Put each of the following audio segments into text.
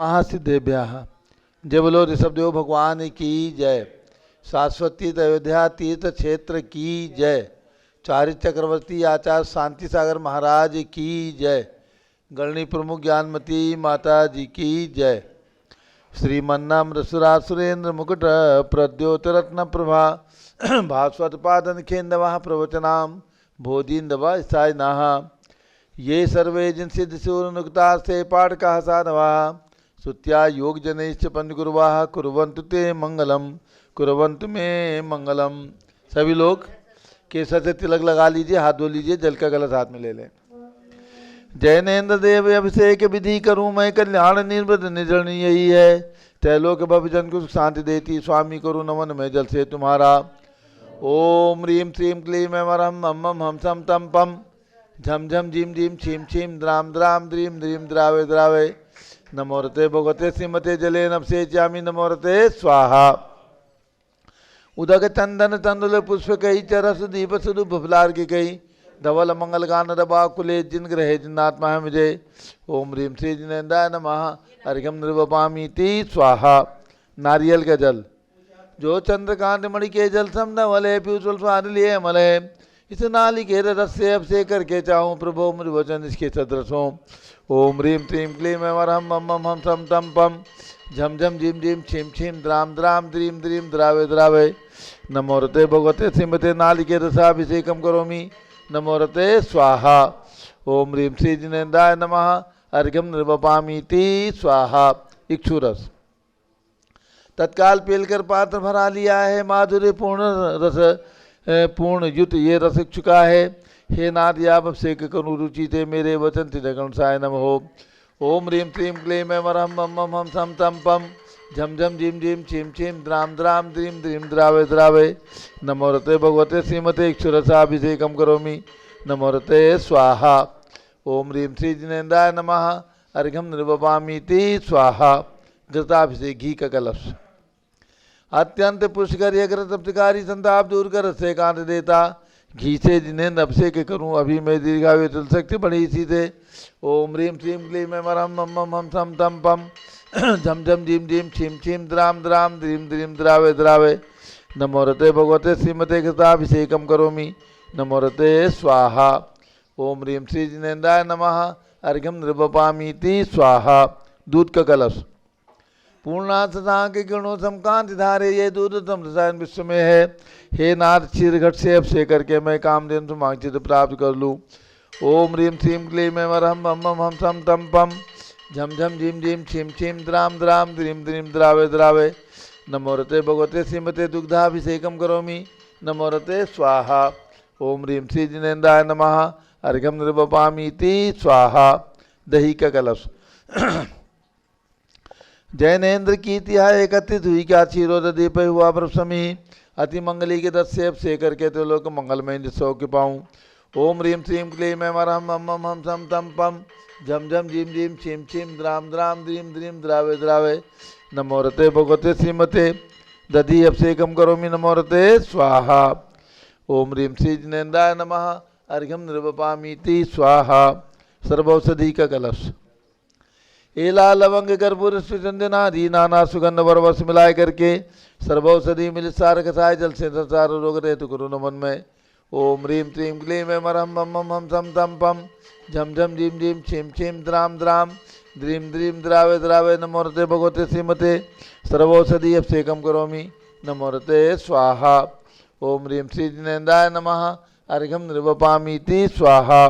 महासिद्धेभ्यः। जय बोलो ऋषभदेव भगवान की जय। शाश्वती अयोध्या तीर्थ क्षेत्र की जय। चारित्र चक्रवर्ती आचार्य शांति सागर महाराज की जय। गणनी प्रमुख ज्ञानमती माता जी की जय। श्रीमन्नाम सुरेंद्र मुकुट प्रद्योतरत्न प्रभा भास्वत पादन खेन्दवा प्रवचनाम बोधिन्दवा स्थायिनाः ये सर्वे जिनसिद्ध सूर्यनुक्ता से पाठका साधवा सुत्या योग जनैश्च पंचकुर्वाः कुर्वन्तु ते मंगलम कुर्वन्तु मे मंगलम। सभी लोग केसर से तिलक लगा लीजिए, हाथ धो लीजिए, जल का गलत हाथ में ले लें। जैनेन्द्र देव अभिषेक विधि करूँ मैं कल्याण निर्वृत निर्जन यही है। तैलोक भवजन को शांति देती स्वामी करूँ नमन में जल से तुम्हारा। ओम ह्रीं श्रीं क्लीं ऐं मम हम सम तम पम झम झम झीम झीम छीम छीम द्राम द्राम द्रीं द्रीं द्रावे द्रावे नमोरते भगवते श्रीमते जले नभसे चामी नमोरते स्वाहा। उदक चंदन तंदुल पुष्प कही चरस दीप सुदु फुफलार की कही धवल मंगल गान रबा कुले जिन ग्रहे जिन्नात्मा है मुझे। ओम ह्रीं श्री जिनेन्द्राय नमः अर्घ्यम निर्वपामीति स्वाहा। नारियल का जल जो चंद्रकांत मणि के जल सम नवले पीयूष स्वाद लिए मले इस नालिकेर रस से अभिषेक करके चाहूँ प्रभु मुझ वचन इसके सदृश हो। ओम ह्रीं क्लीं क्लीं ऐं मम हम सम तम पम झम झम झीम झीम छीम छीम द्राम द्राम द्रीं द्रीं द्रावे द्रावे नमोरते भगवते श्रीमते नालिकेर रसाभिषेकम करोमि नमोरते स्वाहा। ओम ह्रीं श्री जिनेन्द्राय नमः अर्घ्यम निर्वपामीति स्वाहा। इक्षुरस तत्काल पेलकर पात्र भरा लिया है, माधुर्य पूर्ण रस पूर्ण युत ये रस चुका है। हे नाथ याब अभिषेक करूँ रुचि थे मेरे वचन तिरगणसाय नम हो। ओम ह्रीं क्लीं क्लीं ऐं मम हम सम तम पम झम झम झीम झीम छीम छीम द्राम द्राम द्रीं द्रीं द्रावे द्रावे नमोरते भगवते श्रीमते इक्षुरसाभिषेकम करोमि नमोरते स्वाहा। ओम ह्रीं श्री जिनेन्द्राय नमः अर्घ्यम निर्वपामीति स्वाहा। घृताभिषेक घी का कलश अत्यंत पुष्कर यज्ञ तप्तकारी संताप दूर कर से कांत देता घी से जिन्हें अभिषेक करूं अभी मैं दीर्घायु चल सकती बड़ी इसी से। ओम ह्रीं श्रीं क्लीं ऐं मम हम सम तम पम झम झम झीम झीम छीम छीम द्राम द्राम द्रीं द्रीं द्रावे द्रावे नमोरते भगवते श्रीमते घृताभिषेकम करोमि नमोरते स्वाहा। ओम ह्रीं श्री जिनेन्द्राय नमः अर्घ्यम निर्वपामीति स्वाहा। दूध का कलश पूर्णाथ के किरणों समकांत धारे ये दूरतम रसायन विश्व में है। हे नाथ क्षीर घट से अभिषेक करके मैं कामधेनु समांचित प्राप्त कर लूँ। ओम ह्रीं श्रीं क्लीं ऐं मम हम सम तम पम झम झम झीम झीम छीम छीम द्राम द्राम द्रीं द्रीं द्रावे द्रावे नमोरते भगवते श्रीमते दुग्धाभिषेकम करोमि नमोरते स्वाहा। ओम ह्रीं श्री जिनेन्द्राय नमः अर्घ्यम निर्वपामीति स्वाहा। दही का कलश जैनेन्द्र की तिहा एकत्रित हुई क्या क्षीरोद दीप हुआ प्रसमी अति मंगली के दस से अभिषेक करके तो लोग मंगलमय सौख्य पाऊँ। ओम ह्रीं श्रीं क्लीं ऐं मम हम सम तम पम झम झम झीम झीम छीम छीम द्राम द्राम द्रीं द्रीं द्रावे द्रावे नमोरते भगवते श्रीमते दधि अभिषेकम करोमि नमोरते स्वाहा। ओम ह्रीं श्री जिनेन्द्राय नमः अर्घ्यम निर्वपामीति स्वाहा। सर्वौषधि का कलश एला लवंग कर्पूर सुचंदनादि नाना सुगंध वरवस मिलाए करके सर्वौषधि मिल सार कसाय जल से संसार रोग रहे तो करो नमन में। ओम ह्रीं श्रीं क्लीं ऐं मम हम सम तम पम झम झम झीम झीम छीम छीम द्राम द्राम द्रीं द्रीं द्रावे द्रावे नमोरते भगवते श्रीमते सर्वौषधि अभिषेकम करोमि नमोरते स्वाहा। ओम ह्रीं श्री जिनेन्द्राय नमः अर्घ्यम निर्वपामीति स्वाहा।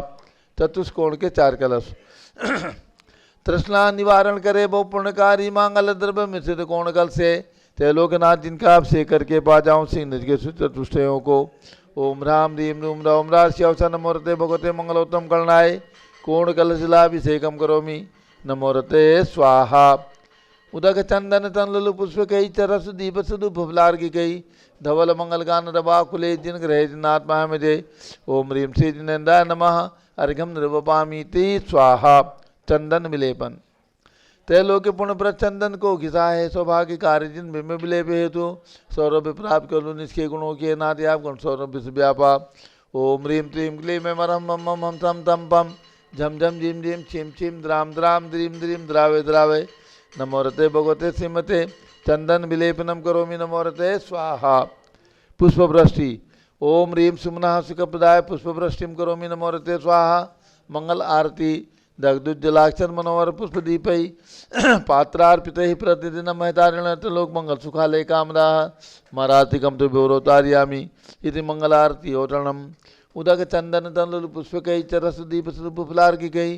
चतुष्कोण के चार कलश तृष्णा निवारण करे बहु पुण्यकारी मांगल द्रव्य मिश्रित कोण कल से तैलोकनाथ जिनका अभिषेक करके पा जाऊँ सिंह निज के चतुष्टयों को। ओम राम रीम रूम राम राशि नमोरते भगवते मंगलोत्तम करणाय कोण कलशलाभिषेकम करोमि नमोरते स्वाहा। उदक चंदन तनलु पुष्प कही चरस दीप सुदु फुफलार की कही धवल मंगल गान रबा कुले जिन ग्रहे जिन्नात्मा है मुझे। ओम ह्रीं श्री जिनेन्द्राय नमः अर्घ्यम निर्वपामीति स्वाहा। चंदन विलेपन तैलोक पुण्य पर चंदन को घिसा है सौभाग्य कार्य जिन में विलेप हेतु सौरभ प्राप्त कर लूँ निष्के गुणों के नाथ आप गुण सौरभ व्यापा। ओम ह्रीं क्लीं क्लीं ऐं मम हम सम तम पम झम झम झीम झीम छीम छीम द्राम द्राम द्रीं द्रीं द्रावे द्रावे नमोरते भगवते श्रीमते चंदन विलेपनम करोमि नमोरते स्वाहा। पुष्पवृष्टि ओम ह्रीं सुमनः सुखप्रदाय पुष्पवृष्टिम करोमि नमोरते स्वाहा। मंगल आरती दग्धुज्जलाक्षर मनोहर पुष्पदीपै पात्रार्पितैः प्रतिदिनं महतारिणलोक मंगल सुखालय कामदा मरातिकं तु विवरोतार्यामि इति मंगलारती ओटणम् उदक चंदन तंडुल पुष्पकै चरस दीप स्वरूप फुलार्किकै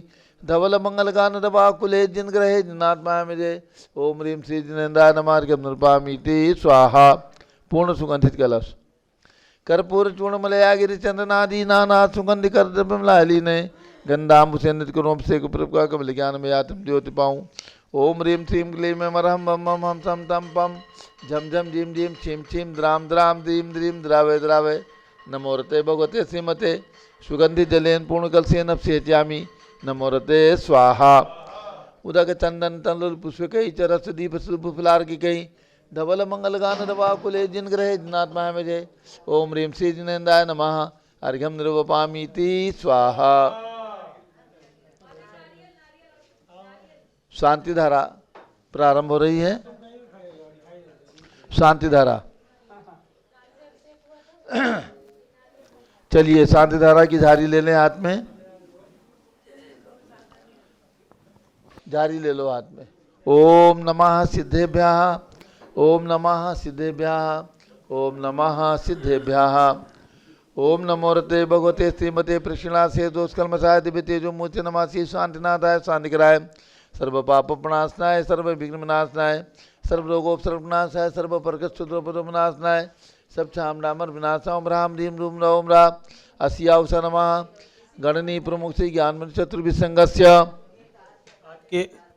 धवल मंगल गान दवाकुले जिन ग्रहे जिनात्मा मिजे ओम ह्रीं श्री जिनेन्द्राय नमः नृपामीति स्वाहा। पूर्ण सुगंधित कलश कर्पूर चूर्ण मलया गिरि चंदनादि नाना सुगंधि कर द्रव्यमलालीने गंधाम्बुसेन्द्र करोम से कुप्रका कमल ज्ञान में आत्म ज्योति पाऊँ। ओम ह्रीं श्रीं क्लीं मरहम बम मम हम सम तम पम झम झम झीम झीम छीम छीम द्राम द्राम द्रीम द्रीम द्रावे द्रावे नमोरते भगवते श्रीमते सुगंधि जलेन पूर्ण कलसेन अपसेच्यामि नमोरते स्वाहा। उदक चंदन तंडुल पुष्पकै चरस दीप स्वरूप फुलार्किकै धवल मंगल गान दवाकुले जिन ग्रहे जिनात्मा में जय ओम ह्रीं श्री जिनेन्द्राय नमः अर्घ्यम निर्वपामीति स्वाहा। शांति धारा प्रारंभ हो रही है। शांति धारा चलिए शांति धारा की झारी ले लें हाथ में, झारी ले लो हाथ में। ओम नमः सिद्धेभ्यः ओम नमः सिद्धेभ्यः ओम नमः सिद्धेभ्यः। ओम नमोरते भगवते श्रीमते प्रक्षिणासे दोषकल्मषाय दिव्य तेजो मूर्ति नमासि शांतिनाथाय शांतिकराय सर्व पाप प्रणाशनाय सर्व विघ्न विनाशनाय सर्व रोगोपसर्गनाशाय सर्व प्रकटनाशनाय सब छाम डामर विनाश ओम राम ह्रीम रूम ओम रा अस्यावस नमः। गणनी प्रमुख से ज्ञान चतुर्विसंगस्य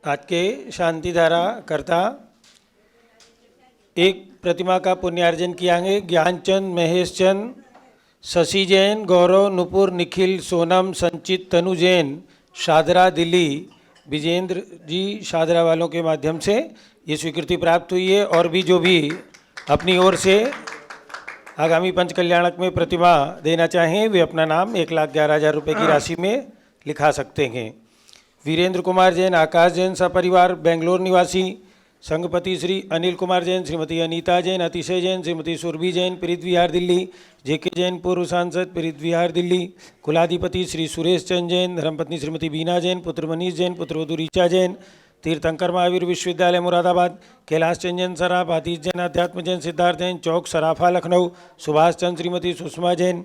आज के शांति धारा करता एक प्रतिमा का पुण्यार्जन कियांगे। ज्ञानचंद, महेश चंद, शशि जैन, गौरव, नुपुर, निखिल, सोनम, संचित, तनु जैन, शादरा दिल्ली, विजेंद्र जी शादरा वालों के माध्यम से ये स्वीकृति प्राप्त हुई है। और भी जो भी अपनी ओर से आगामी पंच कल्याणक में प्रतिमा देना चाहें वे अपना नाम 1,11,000 रुपये की राशि में लिखा सकते हैं। वीरेंद्र कुमार जैन, आकाश जैन सपरिवार बेंगलोर निवासी, संघपति श्री अनिल कुमार जैन, श्रीमती अनीता जैन, अतिशय जैन, श्रीमती सुरभि जैन, पीरित विहार दिल्ली, जेके जैन पूर्व सांसद पीरित विहार दिल्ली, कुलाधिपति श्री सुरेश चंद जैन, धर्मपत्नी श्रीमती बीना जैन, पुत्र मनीष जैन, पुत्रवधू ऋचा जैन, तीर्थंकर महावीर विश्वविद्यालय मुरादाबाद, कैलाश चंद जैन सराफ, आतिश जैन, अध्यात्म जैन, सिद्धार्थ जैन चौक सराफा लखनऊ, सुभाष चंद श्रीमती सुषमा जैन,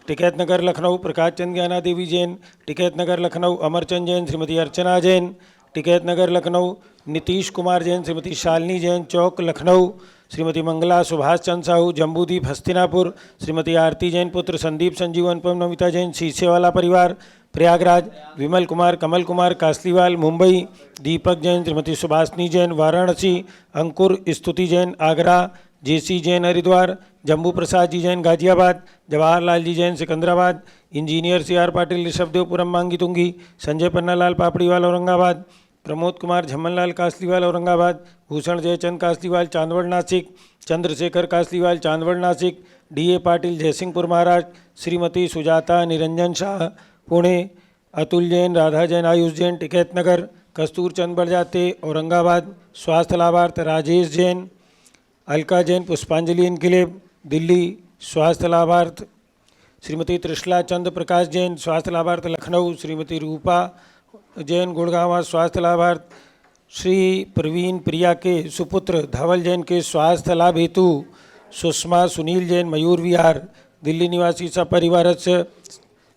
टिकैत नगर लखनऊ, प्रकाश चंद ज्ञाना देवी जैन, टिकैत नगर लखनऊ, अमरचंद जैन, श्रीमती अर्चना जैन, टिकैत नगर लखनऊ, नीतीश कुमार जैन, श्रीमती शालिनी जैन चौक लखनऊ, श्रीमती मंगला सुभाष चंद साहू जम्बूदीप हस्तिनापुर, श्रीमती आरती जैन, पुत्र संदीप संजीव अनुपम नमिता जैन शीशेवाला परिवार प्रयागराज, विमल कुमार कमल कुमार कासलीवाल मुंबई, दीपक जैन, श्रीमती सुभाषनी जैन वाराणसी, अंकुर स्तुति जैन आगरा, जेसी जैन हरिद्वार, जम्बू प्रसाद जी जैन गाजियाबाद, जवाहरलाल जी जैन सिकंदराबाद, इंजीनियर CR पाटिल ऋषभदेवपुरम मांगी तुंगी, संजय पन्नालाल पापड़ीवाल औरंगाबाद, प्रमोद कुमार झम्मनलाल कासलीवाल औरंगाबाद, भूषण जयचंद कासलीवाल चांदवड़ नासिक, चंद्रशेखर कासलीवाल चांदवड़ नासिक, DA पाटिल जयसिंहपुर महाराष्ट्र, श्रीमती सुजाता निरंजन शाह पुणे, अतुल जैन, राधा जैन, आयुष जैन टिकैत नगर, कस्तूर चंद बड़जाते औरंगाबाद, स्वास्थ्य लाभार्थ राजेश जैन, अलका जैन पुष्पांजलि इनकलेब दिल्ली, स्वास्थ्य लाभार्थ श्रीमती त्रिशला चंद प्रकाश जैन, स्वास्थ्य लाभार्थ लखनऊ, श्रीमती रूपा जैन गुड़गांव, स्वास्थ्य लाभार्थ श्री प्रवीण प्रिया के सुपुत्र धवल जैन के स्वास्थ्य लाभ हेतु सुषमा सुनील जैन मयूर विहार दिल्ली निवासी सपरिवार से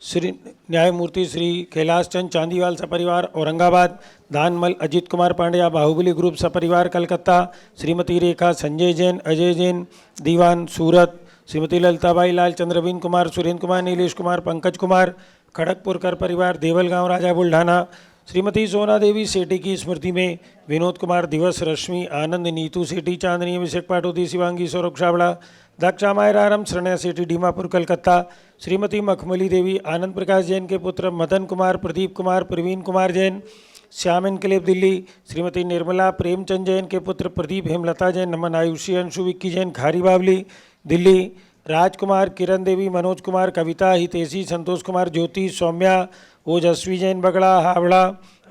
श्री न्यायमूर्ति श्री कैलाश चंद चांदीवाल सपरिवार औरंगाबाद, दानमल अजित कुमार पांड्या बाहुबली ग्रुप सपरिवार कलकत्ता, श्रीमती रेखा संजय जैन अजय जैन दीवान सूरत, श्रीमती ललिताबाई लाल चंद्रवीन कुमार सुरेंद्र कुमार नीलेश कुमार पंकज कुमार खड़गपुरकर परिवार देवलगांव राजा बुल्ढाना, श्रीमती सोना देवी सेठी की स्मृति में विनोद कुमार दिवस रश्मि आनंद नीतू सेठी चांदनी अभिषेक पाटोदी शिवांगी सौरभ छाबड़ा, दक्षा मायरारम शरणया सेठी डीमापुर कलकत्ता, श्रीमती मखमली देवी आनंद प्रकाश जैन के पुत्र मदन कुमार प्रदीप कुमार प्रवीण कुमार जैन श्याम इनकलेब दिल्ली, श्रीमती निर्मला प्रेमचंद जैन के पुत्र प्रदीप हेमलता जैन नमन आयुषी अंशु विक्की जैन खारी बावली दिल्ली, राजकुमार किरण देवी मनोज कुमार कविता हितेशी संतोष कुमार ज्योति सौम्या ओजस्वी जैन बगड़ा हावड़ा,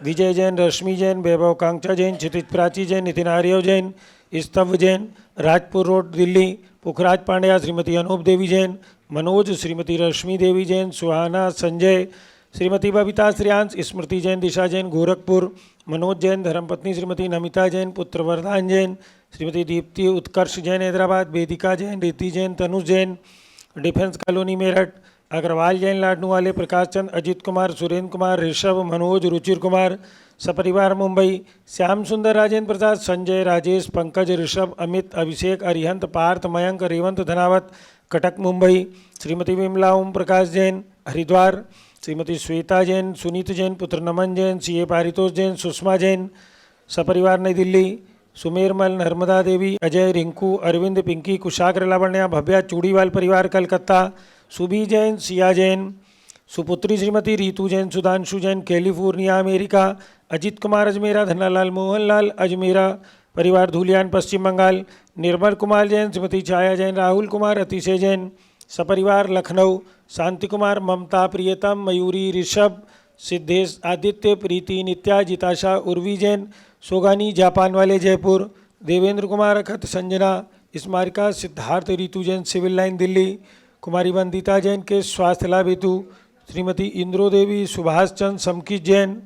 विजय जैन, रश्मि जैन, वैभव कांक्षा जैन, क्षितिज प्राची जैन, नितिन आर्यव जैन, स्तव जैन, राजपुर रोड दिल्ली, पुखराज पांड्या, श्रीमती अनूप देवी जैन, मनोज, श्रीमती रश्मि देवी जैन, सुहाना संजय, श्रीमती बबीता श्रेयांश, स्मृति जैन, दिशा जैन, गोरखपुर, मनोज जैन, धर्मपत्नी श्रीमती नमिता जैन, पुत्र वरदान जैन, श्रीमती दीप्ति उत्कर्ष जैन हैदराबाद, वेदिका जैन, रीति जैन, तनुज जैन, डिफेंस कॉलोनी मेरठ, अग्रवाल जैन लाडनू वाले, प्रकाश चंद, अजित कुमार, सुरेंद्र कुमार, ऋषभ, मनोज, रुचिर कुमार, सपरिवार मुंबई, श्याम सुंदर, राजेंद्र प्रसाद, संजय, राजेश, पंकज, ऋषभ, अमित, अभिषेक, अरिहंत, पार्थ, मयंक, रेवंत, धनावत, कटक मुंबई, श्रीमती विमला ओम प्रकाश जैन, हरिद्वार, श्रीमती श्वेता जैन, सुनीत जैन, पुत्र नमन जैन, सीए पारितोष जैन, सुषमा जैन, सपरिवार नई दिल्ली, सुमेरमल, नर्मदा देवी, अजय, रिंकू, अरविंद, पिंकी, कुशाग्र, लावण्या, भव्या, चूड़ीवाल परिवार कलकत्ता, सुबी जैन, सिया जैन, सुपुत्री श्रीमती रीतू जैन, सुधांशु जैन, कैलिफोर्निया अमेरिका, अजित कुमार अजमेरा, धनालाल मोहनलाल अजमेरा परिवार धूलियान पश्चिम बंगाल, निर्मल कुमार जैन, श्रीमती छाया जैन, राहुल कुमार, अतिशय जैन, सपरिवार लखनऊ, शांति कुमार, ममता, प्रियतम, मयूरी, ऋषभ, सिद्धेश, आदित्य, प्रीति, नित्या, जिताशा, उर्वी जैन, सोगानी, जापान वाले जयपुर, देवेंद्र कुमार, अखत, संजना, स्मारिका, सिद्धार्थ, रीतु जैन, सिविल लाइन दिल्ली, कुमारी वंदिता जैन के स्वास्थ्य लाभ हेतु, श्रीमती इंद्रो देवी, सुभाष चंद, समकित जैन,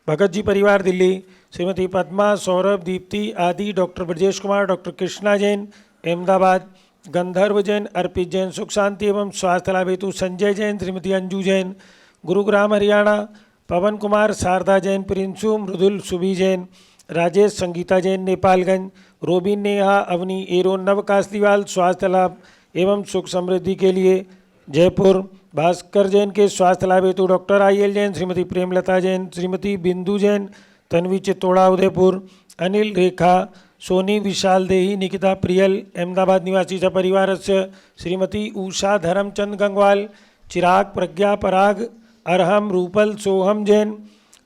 भगत जी परिवार दिल्ली, श्रीमती पद्मा, सौरभ, दीप्ति आदि, डॉक्टर ब्रजेश कुमार, डॉक्टर कृष्णा जैन, अहमदाबाद, गंधर्व जैन, अर्पित जैन, सुख शांति एवं स्वास्थ्य लाभ हेतु, संजय जैन, श्रीमती अंजू जैन, गुरुग्राम हरियाणा, पवन कुमार, शारदा जैन, प्रिंसू, मृदुल, सुबी जैन, राजेश, संगीता जैन, नेपालगंज, रोबिन, नेहा, अवनी, एरो, नव कासलीवाल, स्वास्थ्य लाभ एवं सुख समृद्धि के लिए जयपुर, भास्कर जैन के स्वास्थ्य लाभ हेतु डॉक्टर आई.एल. जैन, श्रीमती प्रेमलता जैन, श्रीमती बिंदु जैन, तन्वी चित्तोड़ा उदयपुर, अनिल, रेखा, सोनी, विशाल देही, निकिता, प्रियल, अहमदाबाद निवासी सपरिवारस्य, श्रीमती उषा धर्मचंद गंगवाल, चिराग, प्रज्ञा, पराग, अरहम, रूपल, सोहम जैन,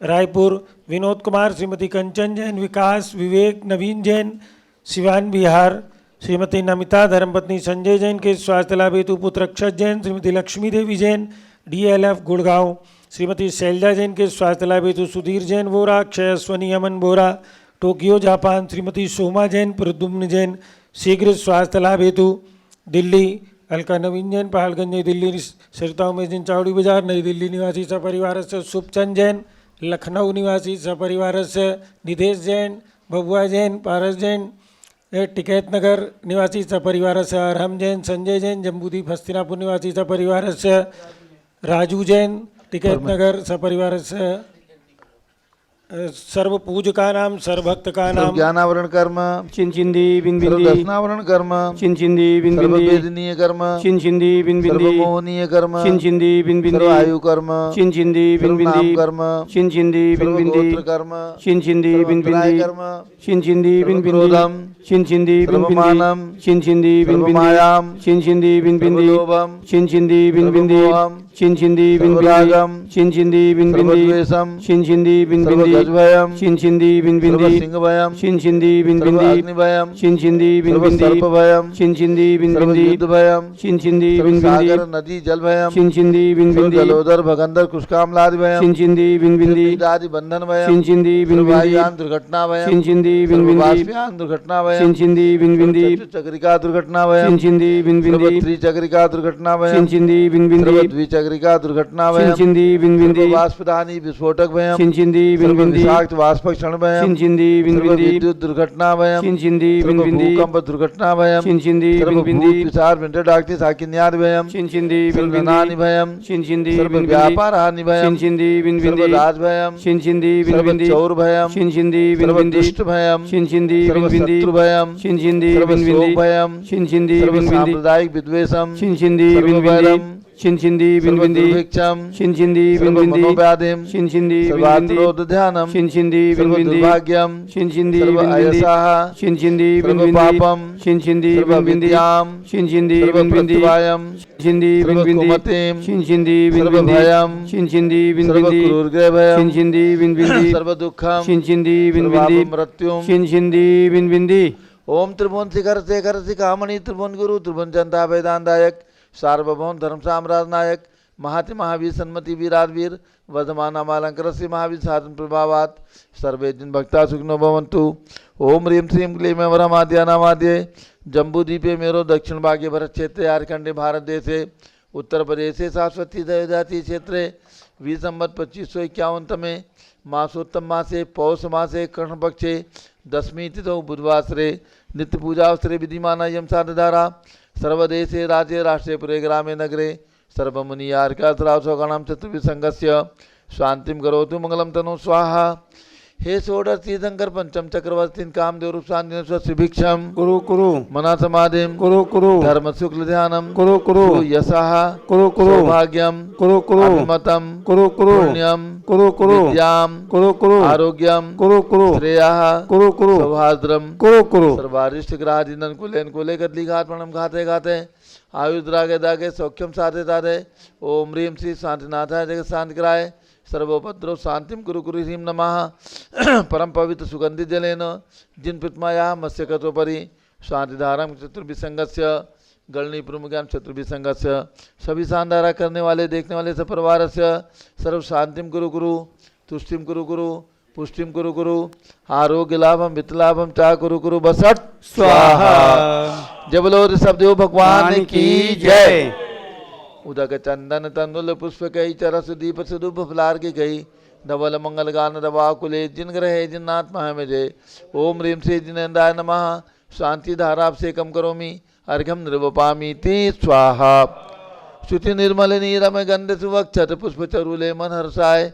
रायपुर, विनोद कुमार, श्रीमती कंचन जैन, विकास, विवेक, नवीन जैन, सिवान बिहार, श्रीमती नमिता, धर्मपत्नी संजय जैन के स्वास्थ्य लाभ हेतु पुत्र अक्षत जैन, श्रीमती लक्ष्मी देवी जैन, DLF गुड़गांव, श्रीमती शैलजा जैन के स्वास्थ्य लाभ हेतु सुधीर जैन वोरा, अक्षय अश्वनी, अमन बोरा, टोक्यो जापान, श्रीमती सोमा जैन, प्रद्युम्न जैन, शीघ्र स्वास्थ्य लाभ हेतु दिल्ली, अलका नवीन जैन, पहाड़गंज नई दिल्ली, सरिता उमेश जैन, चावड़ी बाजार नई दिल्ली निवासी सपरिवार से, शुभचंद जैन, लखनऊ निवासी सपरिवार से, निधेश जैन, बबुआ जैन, पारस जैन, टिकैत नगर निवासी सपरिवार से, अरहम जैन, संजय जैन, जम्बूदीप हस्तिनापुर निवासी सपरिवार से, राजू जैन, टिकैत नगर सपरिवार से, सर्व पूज का नाम, सर्वभक्त का नाम, ज्ञानावरण कर्म, चिंचिंदी बिंबिंदी, दर्शनावरण कर्म, चिंचिंदी बिंबिंदी, सर्ववेदनीय कर्म, चिंचिंदी बिंबिंदी, सर्वमोहनीय कर्म, चिंचिंदी बिंबिंदी, सर्वायु कर्म, चिंचिंदी बिंबिंदी, सर्वनाम कर्म, चिंचिंदी बिंबिंदी, सर्वगोत्र कर्म, चिंचिंदी बिंबिंदी, कर्म, चिंचिंदी बिंबिंदी, सर्वक्रोधम, चिंचिंदी बिंबिंदी, सर्वमानम, चिंचिंदी बिंबिंदी, सर्वमायाम, चिंचिंदी बिंबिंदी, सर्वलोभम, चिंचिंदी बिंबिंदी, सर्वमोहम, चिंचिंदी बिंबिंदी, सर्वरागम, चिंचिंदी बिंबिंदी, सर्वद्वेषम, चिंचिंदी बिंबिंदी, सर्वगजभयम, चिंचिंदी बिंबिंदी, सर्वसिंहभयम, चिंचिंदी बिंबिंदी, सर्वाग्निभयम, चिंचिंदी बिंबिंदी, सर्वसर्पभयम, चिंचिंदी बिंबिंदी, सर्वयुद्धभयम, चिंचिंदी बिंबिंदी, सर्वसागर नदी जलभयम, चिंचिंदी बिंबिंदी, सर्वजलोदर भगंदर कुष्कामलादिभयम, चिंचिंदी बिंबिंदी, सर्वपीडादि बंधनभयम, चिंचिंदी बिंबिंदी, सर्ववायुयान दुर्घटनाभयम, चिंचिंदी बिंबिंदी, सर्वबाष्पयान दुर्घटनाभयम, चिंचिंदी बिंबिंदी, सर्वचक्रिका दुर्घटनाभयम, चिंचिंदी बिंबिंदी, सर्वत्रिचक्रिका दुर्घटनाभयम, चिंचिंदी बिंबिंदी, सर्वद्विचक्रिका दुर्घटनाभयम, चिंचिंदी बिंबिंदी, सर्वबाष्पदानी विस्फोटकभयम, चिंचिंदी बिंबिंदी, सर्वविषाक्त वाष्पक्षणभयम, चिंचिंदी बिंबिंदी, सर्वविद्युत दुर्घटनाभयम, चिंचिंदी बिंबिंदी, सर्वभूकंप दुर्घटनाभयम, चिंचिंदी सर्वभूत बिंबिंदी, विचार विंटरडाक्ति साकिन्यादिभयम, चिंचिंदी बिंबिंदी, सर्वनानिभयम, चिंचिंदी बिंबिंदी, सर्वव्यापारहानिभयम, चिंचिंदी बिंबिंदी, सर्वराजभयम, चिंचिंदी बिंबिंदी, सर्वचौरभयम, चिंचिंदी बिंबिंदी, सर्वदुष्टभयम, चिंचिंदी बिंबिंदी, सर्वशत्रुभयम, चिंचिंदी बिंबिंदी, सर्वशोकभयम, चिंचिंदी बिंबिंदी, सर्वसाम्प्रदायिक विद्वेषम, चिंचिंदी बिंबिंदी, सर्ववैरम, चिंचिंदी बिंबिंदी, सर्वदुर्भिक्षम, चिंचिंदी बिंबिंदी, सर्वमनोव्याधिम, चिंचिंदी बिंबिंदी, सर्वात्रोदध्यानम, चिंचिंदी बिंबिंदी, सर्वदुर्भाग्यम, चिंचिंदी बिंबिंदी, सर्वअयसाः, चिंचिंदी बिंबिंदी, सर्वपापम, चिंचिंदी बिंबिंदी, सर्वविद्याम, चिंचिंदी बिंबिंदी, सर्वप्रतिभायम, चिंचिंदी बिंबिंदी, सर्वकुमतिम, चिंचिंदी बिंबिंदी, सर्वभयम, चिंचिंदी बिंबिंदी, सर्वक्रूरग्रहभयम, चिंचिंदी बिंबिंदी, सर्वदुःखम, चिंचिंदी बिंबिंदी, सर्वापमृत्युम। चिंचिंदी बिंबिंदी। ओम त्रिभुवन शिखर शेखर शिखामणि त्रिभुवन गुरु त्रिभुवन जनता वेदांतायक सार्वभौम धर्म साम्राज्य नायक महाति महावीर सन्मति वीराधवीर वर्धमानामालंकृस्य महावीर साधन प्रभावात् सर्वे जिन भक्ता सुखिनो भवन्तु। ओम ह्रीं श्रीं क्लीं वरमाद्या नामाद्ये जम्बूद्वीपे मेरो दक्षिण भागे भरत क्षेत्रे झारखंडे भारत देशे उत्तर प्रदेशे सरस्वती दयोजाति क्षेत्रे विसंवत 2551 में मासोत्तम मासे पौष मासे कृष्ण पक्षे दशमी तिथौ बुधवासरे नित्य पूजावसरे विधिमाना यम साधधारा सर्वदेशे राज्ये राष्ट्रे पुरे ग्रामे नगरे सर्वमुनियार्कात्रावसौगणां चतुर्विसंगस्य शांतिम करोतु मंगलम तनु स्वाहा। हे षोडश तीर्थंकर पंचम चक्रवर्तीन कामदेव रूप शांति स्वभिक्षम कुरु कुरु मना समाधिम कुरु कुरु धर्म शुक्ल ध्यानम कुरु कुरु यशः कुरु कुरु सौभाग्यम कुरु कुरु अभिमतम कुरु कुरु पुण्यम कुरु कुरु विद्याम कुरु कुरु आरोग्यम कुरु कुरु श्रेयः कुरु कुरु सौभाद्रम कुरु कुरु सर्वारिष्ट ग्राधिनन कुलेन कुले कदली घात प्रणम खाते खाते आयुद्रागे दागे सौख्यम साधे साधे ओम ह्रीं श्री शांतिनाथाय जगत शांति कराय सर्वोपद्रव शांतिम कुरु कुरु ह्रीं नमः। परम पवित्र सुगंधित जलेन जिन प्रतिमाया मत्स्यकतोपरि शांतिधारम चतुर्विसंगस्य गणनी प्रमुख्याम चतुर्विसंगस्य सभी शानदारा करने वाले देखने वाले सपरिवार से सर्व शांतिम कुरु कुरु तुष्टिम कुरु कुरु पुष्टिम कुरु कुरु आरोग्य लाभम वित्तलाभम चा कुरु कुरु बसट स्वाहा। जय बोलो ऋषभदेव भगवान की जय। उदक चंदन तंदुल पुष्प कई चरस दीप सुदुप फलार की कई धवल मंगल गान दवा कुले जिन ग्रहे जिन्नात्मा है मुझे ओम ह्रीं श्री जिनेन्द्राय नमः। शांति धारा से कम करोमि अर्घ्यम निर्वपामि ती स्वाहा। श्रुति निर्मल नीरम गंध सुवक्षत पुष्प चरुले मन हर्षाय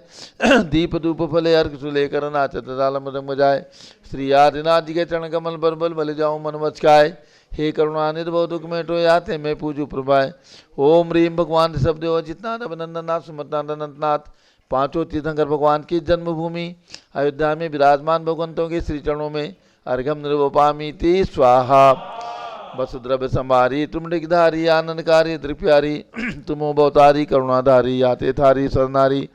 दीप धूप फले अर्घ सुले कर नाचत ताल मृदंग बजाय श्री आदिनाथ जी के चरण कमल पर बल बल जाऊं मन मचकाय हे करुणानिधि बहु दुख में टो याते मैं पूजू प्रभाय ओम ह्रीं भगवान ऋषभदेव अजितनाथ अभिनंदननाथ सुमतनाथ अनंतनाथ पांचों तीर्थंकर भगवान की जन्मभूमि अयोध्या में विराजमान भगवंतों के श्री चरणों में अर्घम निर्वपामि ती स्वाहा। वसुद्रव्य संभारी तुम डिगधारी आनंदकारी त्रिप्यारी तुमो बहुतारी करुणाधारी आते थारी सरनारी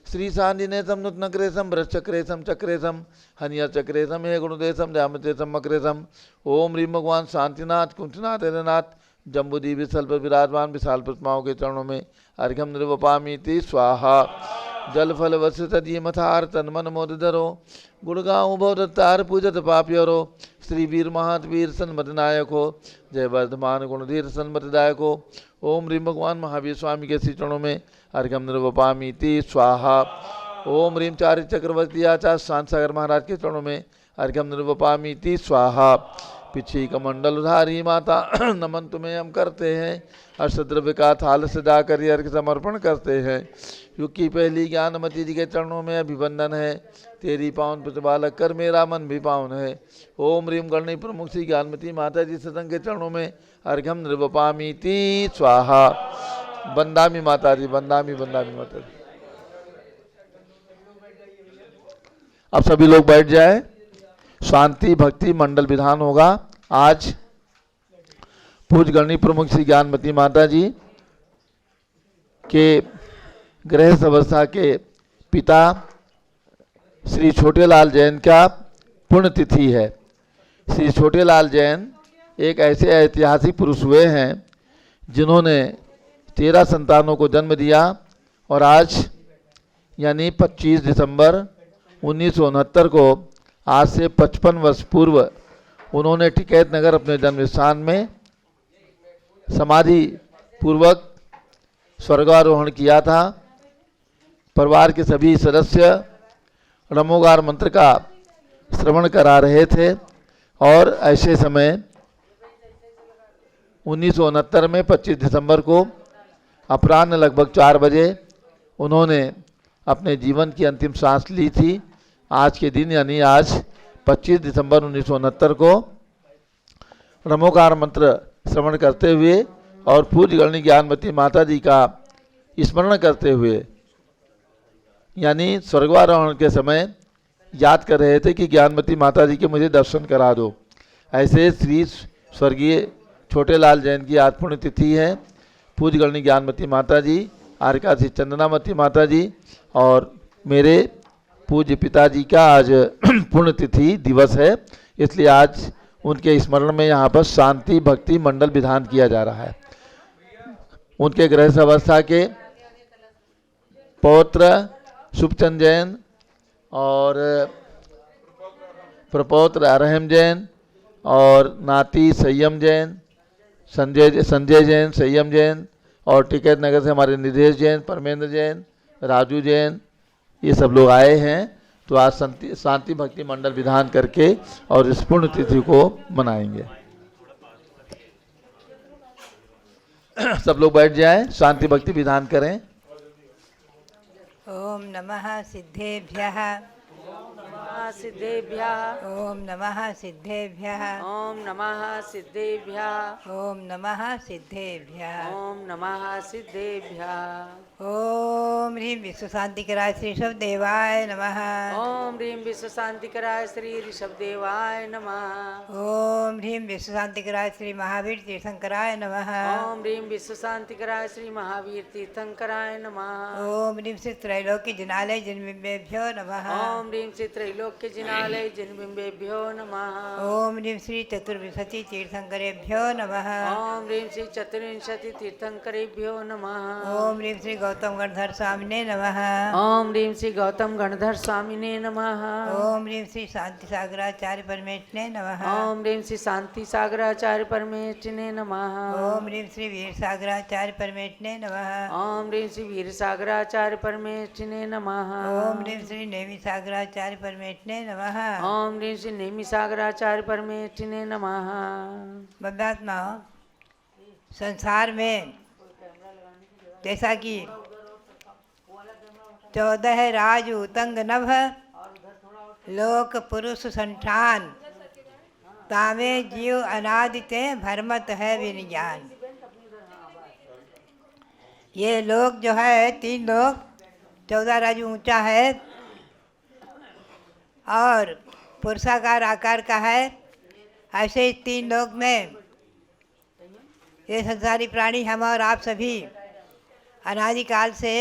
श्री शांतिनेशम नूतनक्रेशम भ्रश्चक्रेशम चक्रेशम हनिया चक्रेशम हे गुणदेशम दयामतेशम मक्रेशम ओम ह्रीं भगवान शांतिनाथ कुंठनाथ हरनाथ जम्बूद्वीप विशल पर विराजमान विशाल प्रतिमाओं के चरणों में अर्घ्यम निर्वपामि ती स्वाहा। जल फल वस्य तदीय मथार तन मन मोद धरो गुणगाँव भवदत्तार पूजत पाप्यरो श्री वीर महावीर सन्मत नायक हो जय वर्धमान गुणधीर सन्मतदायक हो ओम ह्रीं भगवान महावीर स्वामी के श्री चरणों में अर्घ्यम निर्वपामि ती स्वाहा। ओम ह्रीं चारि चक्रवर्ती आचार्य शांत सागर महाराज के चरणों में अर्घ्यम निर्वपामि ती स्वाहा। पिछी कमंडल उधारी माता नमन तुम्हें हम करते हैं अष्टद्रव्य का थाल सजा कर अर्घ्य समर्पण करते हैं। युग की पहली ज्ञानमती जी के चरणों में अभिवंदन है तेरी पावन प्रतिपालक कर मेरा मन भी पावन है। ओम ह्रीं गणनी प्रमुख श्री ज्ञानमती माता जी सतंग के चरणों में अर्घ्यम निर्वपामि ती स्वाहा। बंदामी माता जी बंदामी बंदामी माता जी। अब सभी लोग बैठ जाए। शांति भक्ति मंडल विधान होगा। आज पूज्य गणनी प्रमुख श्री ज्ञानमती माता जी के गृह अवस्था के पिता श्री छोटेलाल जैन का पुण्यतिथि है। श्री छोटेलाल जैन एक ऐसे ऐतिहासिक पुरुष हुए हैं जिन्होंने 13 संतानों को जन्म दिया और आज यानी 25 दिसंबर 1969 को आज से 55 वर्ष पूर्व उन्होंने टिकैत नगर अपने जन्म स्थान में समाधि पूर्वक स्वर्गारोहण किया था। परिवार के सभी सदस्य नमोकार मंत्र का श्रवण करा रहे थे और ऐसे समय 1969 में 25 दिसंबर को अपराह्न लगभग 4 बजे उन्होंने अपने जीवन की अंतिम सांस ली थी। आज के दिन यानी आज 25 दिसंबर 1969 को नमोकार मंत्र श्रवण करते हुए और पूज्य गणनी ज्ञानमती माता जी का स्मरण करते हुए यानी स्वर्गारोहण के समय याद कर रहे थे कि ज्ञानमती माता जी के मुझे दर्शन करा दो। ऐसे श्री स्वर्गीय छोटेलाल जैन की आज पुण्यतिथि है। पूज्य गणनी ज्ञानमती माता जी, आरकासी चंदनामती माता जी और मेरे पूज्य पिताजी का आज पुण्यतिथि दिवस है, इसलिए आज उनके स्मरण में यहाँ पर शांति भक्ति मंडल विधान किया जा रहा है। उनके गृह अवस्था के पौत्र शुभचंद जैन और प्रपौत्र अरहम जैन और नाती संयम जैन, संजय जैन, संयम जैन और टिकैत नगर से हमारे निधेश जैन, परमेंद्र जैन, राजू जैन, ये सब लोग आए हैं। तो आज शांति भक्ति मंडल विधान करके और इस पुण्य तिथि को मनाएंगे। सब लोग बैठ जाएं, शांति भक्ति विधान करें। ओम नमः सिद्धेभ्यः सिद्धेभ्यः ओम नमः सिद्धेभ्यः ओम नमः सिद्धेभ्यः ओम नमः सिद्धेभ्यः ओम नमः सिद्धेभ्यः ओम ह्रीं विश्व शांतिकराय श्री ऋषभदेवाय नमः ओम ह्रीं विश्व शांतिकराय श्री ऋषभदेवाय नमः ओम ह्रीं विश्व शांतिकराय श्री महावीर तीर्थंकराय नमः ओम ह्रीं विश्व शांतिकराय श्री महावीर तीर्थंकराय नमः ओम ह्रीं श्री त्रैलोक्य जिनालय जिनबिंबेभ्यो नमः ओम ह्रीं श्री त्रैलोक्य जिनालय जिनबिंबेभ्यो नमः ओम ह्रीं श्री चतुर्विंशति तीर्थंकरेभ्यो नमः ओम ह्रीं श्री चतुर्विंशति तीर्थंकरेभ्यो नमः ओम ह्रीं श्री गौतम गणधर स्वामिने नमः ओम ह्रीं श्री गौतम गणधर स्वामिने नमः ओम ह्रीं श्री शांति सागराचार्य परमेष्ठिने नमः ओम ह्रीं श्री शांति सागराचार्य परमेष्ठिने नमः ओम ह्रीं श्री वीर सागराचार्य परमेष्ठिने नमः ओम ह्रीं श्री वीर सागराचार्य परमेष्ठिने नमः ओम ह्रीं श्री नेमि सागराचार्य परमेष्ठिने नमः ओम ह्रीं श्री नेमि सागराचार्य परमेष्ठिने नमः। बब्बात्मा संसार में जैसा कि 14 राज उतंग नभ लोक पुरुष संठान तामे जीव अनादिते भरमत है विज्ञान। ये लोक जो है 3 लोक 14 राजू ऊंचा है और पुरुषाकार आकार का है। ऐसे इस 3 लोक में ये संसारी प्राणी हम और आप सभी अनादिकाल से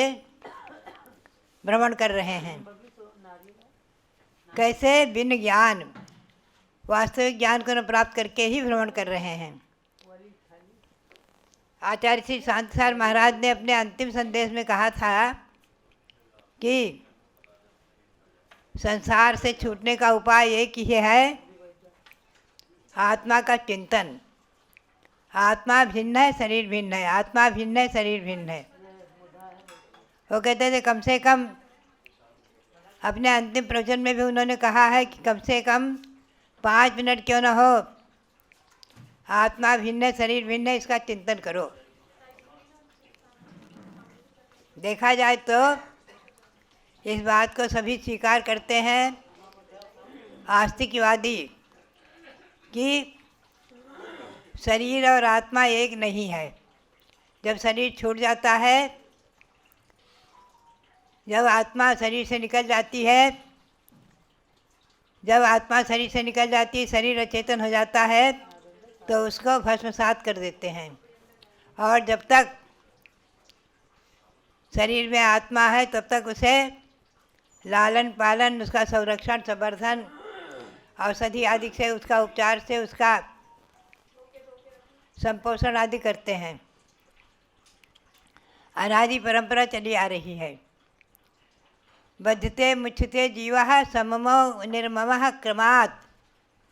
भ्रमण कर रहे हैं। कैसे? बिन ज्ञान, वास्तविक ज्ञान को न प्राप्त करके ही भ्रमण कर रहे हैं। आचार्य श्री शांतिसार महाराज ने अपने अंतिम संदेश में कहा था कि संसार से छूटने का उपाय एक ही है, आत्मा का चिंतन। आत्मा भिन्न है, शरीर भिन्न है, आत्मा भिन्न है, शरीर भिन्न है। वो कहते थे कम से कम, अपने अंतिम प्रवचन में भी उन्होंने कहा है कि कम से कम 5 मिनट क्यों न हो, आत्मा भिन्न है, शरीर भिन्न है, इसका चिंतन करो। देखा जाए तो इस बात को सभी स्वीकार करते हैं आस्तिकवादी कि शरीर और आत्मा एक नहीं है। जब शरीर छूट जाता है, जब आत्मा शरीर से निकल जाती है, जब आत्मा शरीर से निकल जाती है, शरीर अचेतन हो जाता है, तो उसको भस्मसात कर देते हैं। और जब तक शरीर में आत्मा है तब तक उसे लालन पालन, उसका संरक्षण, संवर्धन, औषधि आदि से, उसका उपचार से, उसका संपोषण आदि करते हैं। अनादि परंपरा चली आ रही है। बद्धते मुच्छते जीवः सममो निर्ममः क्रमात्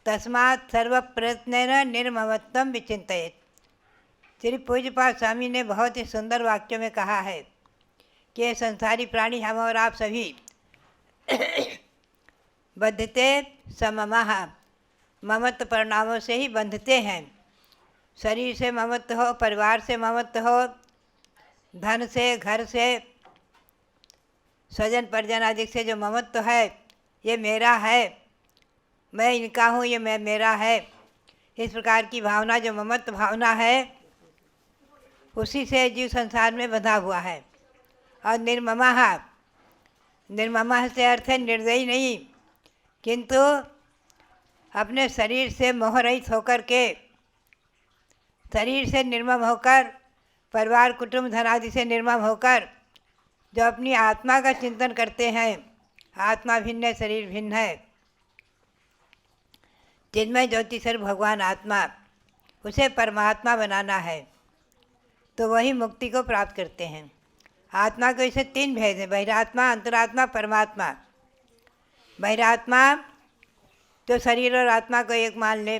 तस्मात् सर्व प्रयत्नेन निर्ममत्वं विचिन्तयेत्। श्री पूज्यपाद स्वामी ने बहुत ही सुंदर वाक्य में कहा है कि ये संसारी प्राणी हम और आप सभी बद्धते सममः, ममत्व परिणामों से ही बंधते हैं। शरीर से ममत्व हो, परिवार से ममत्व हो, धन से, घर से, स्वजन परिजन आदि से जो ममत्व है, ये मेरा है, मैं इनका हूँ, ये मैं मेरा है, इस प्रकार की भावना जो ममत्व भावना है, उसी से जीव संसार में बंधा हुआ है। और निर्ममः, निर्ममः से अर्थ है निर्दयी नहीं, किंतु अपने शरीर से मोह रहित होकर के, शरीर से निर्मम होकर, परिवार कुटुंब धन आदि से निर्मम होकर जो अपनी आत्मा का चिंतन करते हैं, आत्मा भिन्न है, शरीर भिन्न है, चिन्मय ज्योति स्वरूप भगवान आत्मा, उसे परमात्मा बनाना है, तो वही मुक्ति को प्राप्त करते हैं। आत्मा को इसे 3 भेद हैं, बहिरात्मा, अंतरात्मा, परमात्मा। बहिरात्मा तो शरीर और आत्मा को एक मान ले,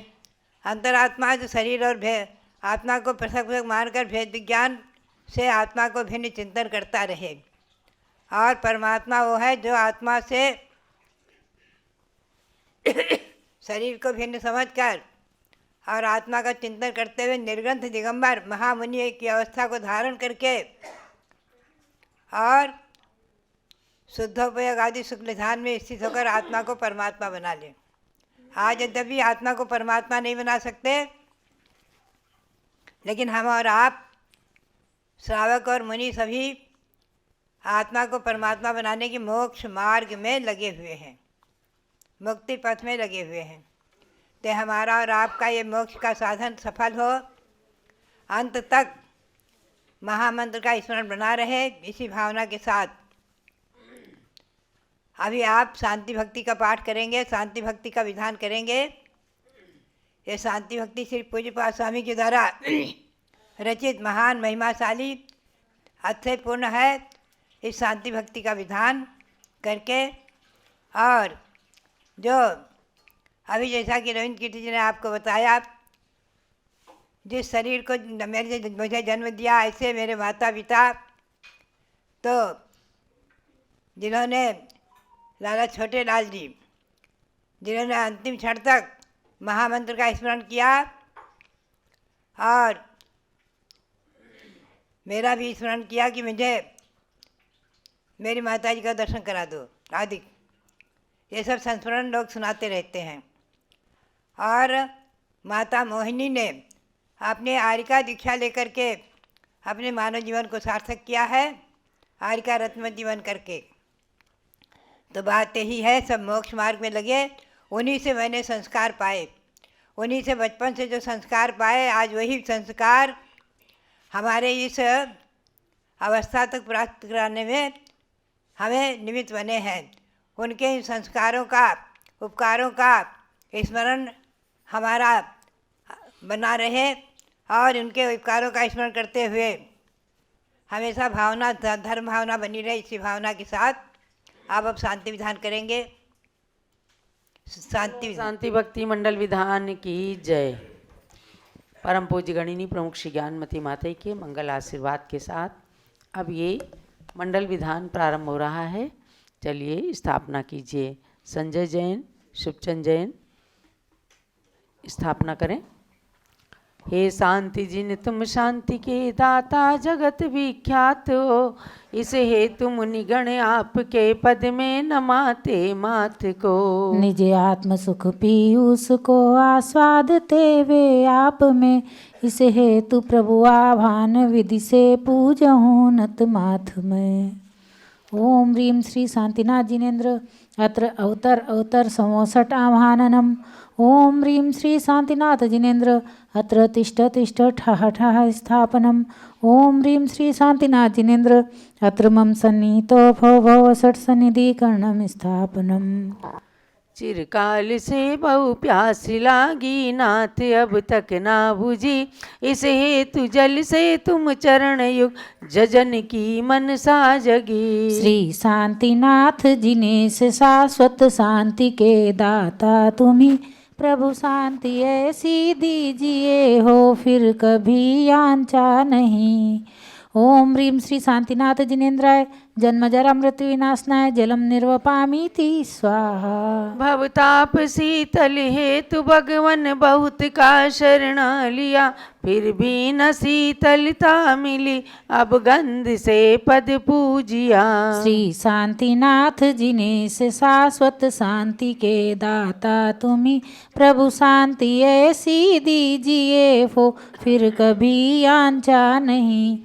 अंतरात्मा जो शरीर और आत्मा को पृथक पृथक मानकर भेद विज्ञान से आत्मा को भिन्न चिंतन करता रहे, और परमात्मा वो है जो आत्मा से शरीर को भिन्न समझकर और आत्मा का चिंतन करते हुए निर्ग्रंथ दिगंबर महामुनि की अवस्था को धारण करके और शुद्धोपयोग आदि शुक्ल ध्यान में स्थित होकर आत्मा को परमात्मा बना ले। आज यद्यपि आत्मा को परमात्मा नहीं बना सकते, लेकिन हम और आप श्रावक और मुनि सभी आत्मा को परमात्मा बनाने की मोक्ष मार्ग में लगे हुए हैं, मुक्ति पथ में लगे हुए हैं। तो हमारा और आपका ये मोक्ष का साधन सफल हो, अंत तक महामंत्र का स्मरण बना रहे, इसी भावना के साथ अभी आप शांति भक्ति का पाठ करेंगे, शांति भक्ति का विधान करेंगे। ये शांति भक्ति श्री पूज्यपाद स्वामी के द्वारा रचित महान महिमाशाली अत्यपूर्ण है। इस शांति भक्ति का विधान करके, और जो अभी जैसा कि रविंद्र कीर्ति जी ने आपको बताया, जिस शरीर को मुझे जन्म दिया, ऐसे मेरे माता पिता, तो जिन्होंने लाला छोटे लाल जी, जिन्होंने अंतिम क्षण तक महामंत्र का स्मरण किया और मेरा भी स्मरण किया कि मुझे मेरी माता जी का दर्शन करा दो आदि, ये सब संस्मरण लोग सुनाते रहते हैं। और माता मोहिनी ने अपने आर्यिका दीक्षा लेकर के अपने मानव जीवन को सार्थक किया है, आर्यिका रत्न जीवन करके। तो बात यही है, सब मोक्ष मार्ग में लगे। उन्हीं से मैंने संस्कार पाए, उन्हीं से बचपन से जो संस्कार पाए, आज वही संस्कार हमारे इस अवस्था तक प्राप्त कराने में हमें निमित्त बने हैं। उनके इन संस्कारों का, उपकारों का स्मरण हमारा बना रहे, और उनके उपकारों का स्मरण करते हुए हमेशा भावना, धर्म भावना बनी रहे। इसी भावना के साथ आप अब शांति विधान करेंगे। शांति भक्ति मंडल विधान की जय। परम पूज्य गणिनी प्रमुख श्री ज्ञानमती माता के मंगल आशीर्वाद के साथ अब ये मंडल विधान प्रारंभ हो रहा है। चलिए स्थापना कीजिए। संजय जैन, शुभचंद जैन स्थापना करें। हे शांति जिन तुम शांति के दाता जगत विख्यात हो, इस हेतु मुनिगण आपके पद में नमाते मात को। निज आत्म सुख पीयूष को आस्वादते वे आप में, इस हेतु प्रभु आभान विधि से पूजहूँ नत माथ में। ओम ह्रीं श्री शांतिनाथ जिनेन्द्र अत्र अवतर 67 आह्वाननम। ओम ह्रीं श्री शांतिनाथ जिनेन्द्र अत्र तिष्ठ तिष्ठ ठः ठः स्थापनम। ओम ह्रीं श्री शांतिनाथ जिनेन्द्र अत्र मम सन्निहितो भव भव षट् सन्निधिकरणम स्थापनम। चिरकाल से बहु प्यास लागी, नाथ अब तक ना बुझी, इस हेतु जल से तुम चरण युग जजन की मनसा जगी। श्री शांतिनाथ जिनेश शाश्वत शांति के दाता तुम्ही, प्रभु शांति ऐसी दीजिए हो फिर कभी यांचा नहीं। ओम ह्रीं श्री शांतिनाथ जिनेन्द्राय जन्म जरा मृत्यु विनाशनाय जलम निर्वपामीति स्वाहा। भवताप शीतल हेतु भगवन बहुत का शरण लिया, फिर भी न शीतलता मिली, अब गंध से पद पूजिया। श्री शांतिनाथ जिनेश शाश्वत शांति के दाता तुम्ही, प्रभु शांति ऐसी दीजिए हो फिर कभी यांचा नहीं।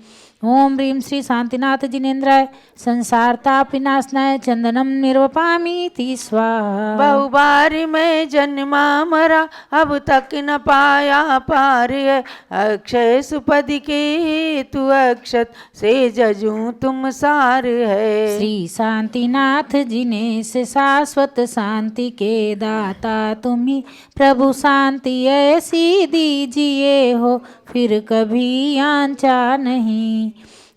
ओम ह्रीं श्री शांतिनाथ जिनेन्द्राय संसार ताप विनाशनाय चंदनम निर्वपामीति स्वाहा। बहु बार मैं जन्मा मरा, अब तक न पाया पार, अक्षय सुपद के हेतु अक्षत से जजूं तुम सार है। श्री शांतिनाथ जिनेश शाश्वत शांति के दाता तुम्ही, प्रभु शांति ऐसी दीजिए हो फिर कभी यांचा नहीं।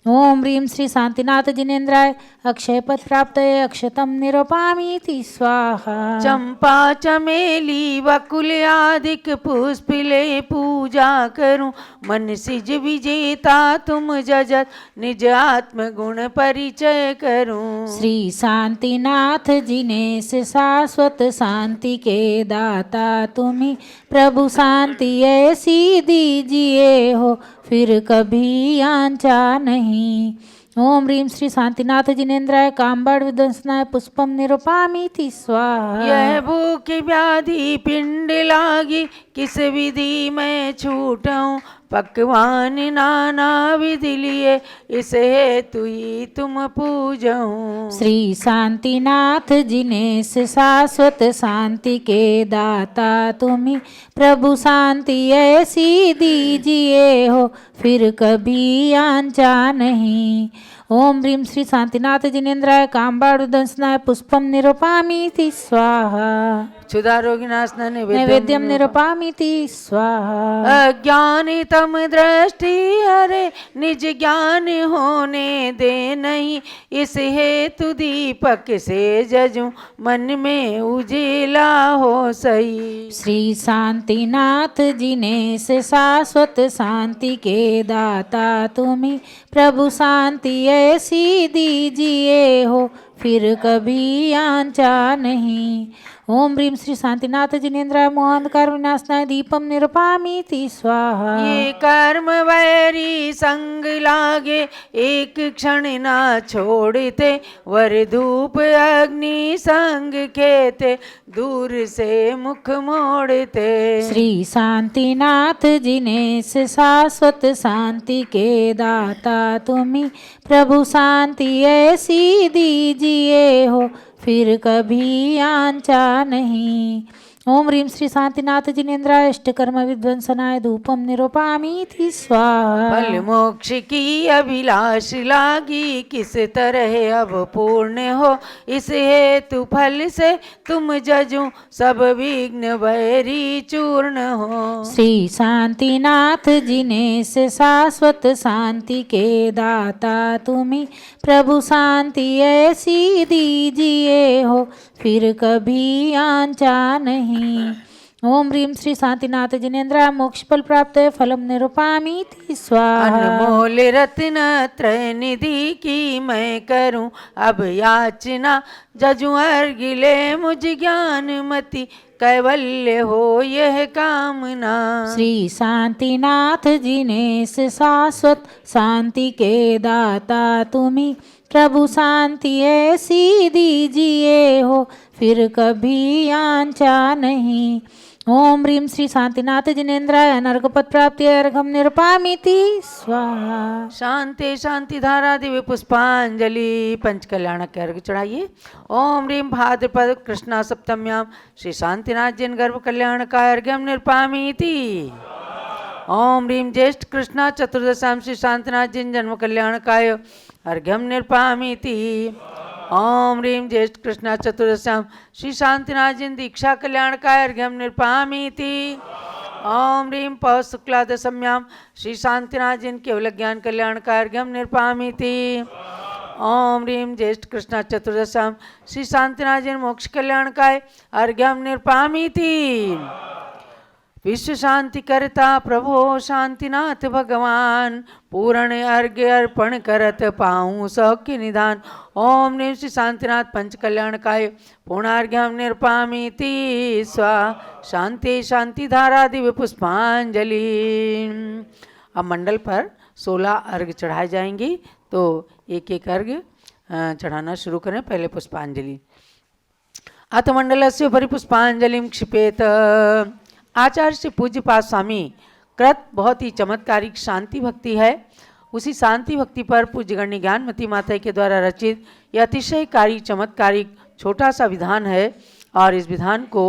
ओम ह्रीं श्री शांतिनाथ जिनेन्द्राय अक्षय पद प्राप्त अक्षतम निरूपामीति स्वाहा। चंपा चमेली वकुल आदिक पुष्पिले पूजा करूं, मन सिज विजेता तुम जजत निज आत्म गुण परिचय करूं। श्री शांतिनाथ जिनेश शाश्वत शांति के दाता तुम्ही, प्रभु शांति ऐसी दीजिए हो फिर कभी आंचा नहीं। ओम ह्रीं श्री शांतिनाथ जिनेन्द्राय काम्बाड़ विध्वंसनाय पुष्पम निरूपामीति स्वाहा। यह भूख व्याधि पिंड लागी, किस विधि मैं छूटऊं, पकवान नाना विधि लिए, इस हेतु ही तुम पूजऊं। श्री शांतिनाथ जिनेश शाश्वत शांति के दाता तुम्ही, प्रभु शांति ऐसी दीजिए हो फिर कभी आंचा नहीं। ओम ह्रीं श्री शांतिनाथ जिनेन्द्राय काम्बाड़ दंसनाय पुष्पम निरूपामीति स्वाहा। क्षुधा रोगिनाशन नैवेद्यम निरूपामीति स्वाहा। अज्ञानी तम दृष्टि हरे, निज ज्ञान होने दे नहीं, इस हेतु दीपक से जजूं, मन में उजिला हो सही। श्री शांतिनाथ जिनेश शाश्वत शांति के दाता तुम्ही, प्रभु शांति ऐसी दीजिए हो फिर कभी आंचा नहीं। ओम ह्रीं श्री शांतिनाथ जिनेन्द्राय मोहांधकार विनाशनाय दीपम निरूपामीति स्वाहा। ये कर्म वैरी संग लागे, एक क्षण ना छोड़ते, वर धूप अग्नि संग खेते, दूर से मुख मोड़ते। श्री शांतिनाथ जिनेश शाश्वत शांति के दाता तुम्ही, प्रभु शांति ऐसी दीजिए हो फिर कभी आंचा नहीं। ओम ह्रीं श्री शांतिनाथ जिनेन्द्राय अष्टकर्म विध्वंसनाय धूपम निरूपामीति स्वाहा। फल मोक्ष की अभिलाष लागी, किस तरह अब पूर्ण हो, इस हेतु फल से तुम जजूं, सब विघ्न वैरी चूर्ण हो। श्री शांतिनाथ जिनेश शाश्वत शांति के दाता तुम्ही, प्रभु शांति ऐसी दीजिए हो फिर कभी आंचा नहीं। ओम ह्रीं श्री शांतिनाथ जिनेन्द्राय मोक्ष फल प्राप्त फलम निरूपामीति स्वाहा। अनमोल रत्न त्रय निधि की मैं करूं अब याचना, जजूं अर्गिले मुझ ज्ञान मति, कैवल्य हो यह कामना। श्री शांतिनाथ जिनेश शाश्वत शांति के दाता तुम्ही, प्रभु शांति ऐसी दीजिए हो फिर कभी आंचा नहीं। ओम ह्रीं श्री शांतिनाथ जिनेन्द्राय अनर्घपद प्राप्ति अर्घम निरूपामीति स्वाहा। शांति शांति धारा दिव्य पुष्पांजलि पंच कल्याण के अर्घ चढ़ाइए। ओम ह्रीं भाद्रपद कृष्णा सप्तम्याम श्री शांतिनाथ जिन गर्भ कल्याण का अर्घ्यम निरूपामीति। ओम ह्रीं ज्येष्ठ कृष्णा चतुर्दशाम श्री शांतिनाथ जिन जन्म कल्याण काय अर्घ्यम निरूपामीति। ओम ह्रीं ज्येष्ठ कृष्णा चतुर्दशाम श्री शांतिनाथ जिन दीक्षा कल्याण काय अर्घ्यम निरूपामीति। ओम ह्रीं पौष शुक्ला दशम्याम श्री शांतिनाथ जिन केवल ज्ञान कल्याण काय अर्घ्यम निरूपामीति। ओम ह्रीं ज्येष्ठ कृष्णा चतुर्दशाम श्री शांतिनाथ जिन मोक्ष कल्याण काय अर्घ्यम निरूपामीति। विश्व शांति करता प्रभो शांतिनाथ भगवान, पूर्ण अर्घ्य अर्पण करत पाऊँ सौख्य निधान। ओम ह्रीं श्री शांतिनाथ पंच कल्याणकाय पूर्णार्घ्यम निरूपामीति स्वाहा। शांति शांति धारा दिव्य पुष्पांजलि। अब मंडल पर 16 अर्घ चढ़ाए जाएंगे, तो एक एक अर्घ चढ़ाना शुरू करें। पहले पुष्पांजलि। अथ मंडलस्य उपरि पुष्पांजलिं क्षिपेत। आचार्य श्री पूज्यपाद स्वामी कृत बहुत ही चमत्कारिक शांति भक्ति है। उसी शांति भक्ति पर पूज्यगण्य ज्ञानमती माता के द्वारा रचित यह अतिशयकारी चमत्कारिक छोटा सा विधान है। और इस विधान को